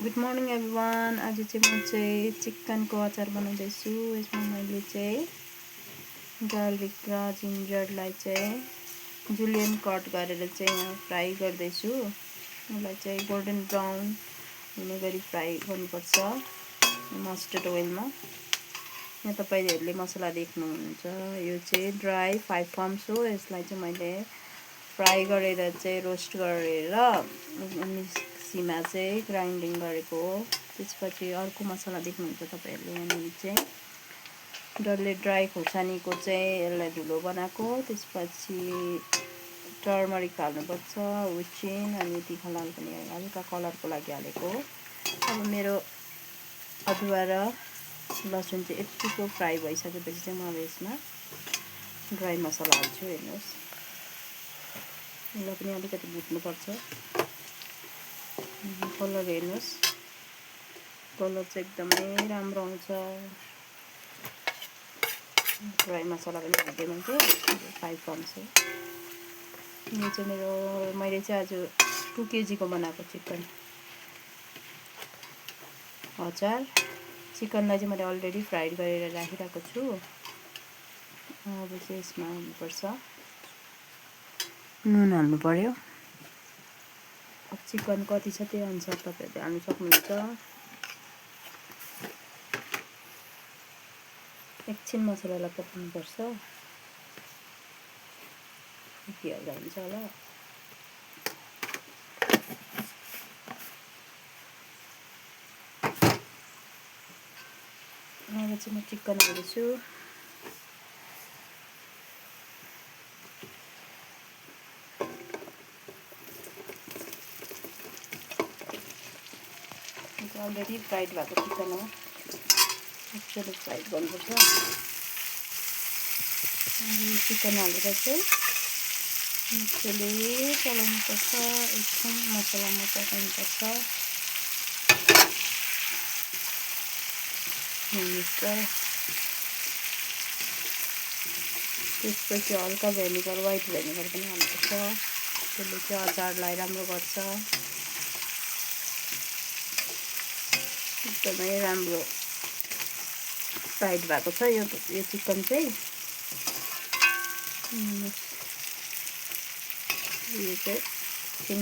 Good morning everyone. आज चाहिँ म चाहिँ चिकनको अचार बनाउँदैछु। यसमा मैले चाहिँ गार्लिक र जिन्जरलाई चाहिँ जुलियन कट गरेर चाहिँ यहाँ फ्राई गर्दैछु। यसलाई चाहिँ गोल्डन ब्राउन हुने गरी फ्राई गर्नुपर्छ मस्टर्ड ओइलमा। यहाँ तपाईँहरूले मसला देख्नुहुन्छ, यो चाहिँ ड्राई 5 फर्म्स हो। यसलाई चाहिँ मैले फ्राई गरेर चाहिँ रोस्ट गरेर मिक्सीमा चाहिँ ग्राइन्डिङ गरेको हो। त्यसपछि अर्को मसला देख्नुहुन्छ तपाईँहरूले, यहाँनिर चाहिँ डल्ले ड्राई खोर्सानीको चाहिँ यसलाई धुलो बनाएको। त्यसपछि टर्मरिक हाल्नुपर्छ, हुचिङ अनि तिखालाल पनि हल्का कलरको लागि हालेको। अब मेरो अदुवा र लसुन चाहिँ यतिको फ्राई भइसकेपछि चाहिँ म अब यसमा ड्राई मसला हाल्छु। हेर्नुहोस्, यसलाई पनि अलिकति भुट्नुपर्छ। कलर हेर्नुहोस्, कलर चाहिँ एकदमै राम्रो आउँछ। ड्राई मसला पनि हाल्दै मैले 5 फर्म्स हो। यो चाहिँ मैले चाहिँ आज 2 केजीको बनाएको चिकन अचार। चिकनलाई चाहिँ मैले अलरेडी फ्राइड गरेर राखिरहेको छु। अब चाहिँ यसमा हाल्नुपर्छ नुन, हाल्नु पर्यो। चिकन कति छ त्यही अनुसार तपाईँहरूले हाल्नु सक्नुहुन्छ। एकछिन मसलालाई पकाउनुपर्छ, हाल्दा हुन्छ होला। अब चाहिँ म चिकन हाल्दैछु। अलरेडी फ्राइड भएको चिकन हो, मजाले फ्राइड गर्नुपर्छ। चिकन हालेर चाहिँ मजाले चलाउनुपर्छ। एकछिन मसलामा पकाउनुपर्छ। त्यसपछि हल्का भेनिगर, व्हाइट भेनिगर पनि हाल्नुपर्छ। त्यसले चाहिँ अचारलाई राम्रो गर्छ। एकदमै राम्रो फ्राइड भएको छ यो चिकन चाहिँ। यो चाहिँ एकछिन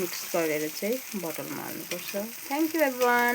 मिक्स गरेर चाहिँ बोतलमा हाल्नुपर्छ। Thank you everyone.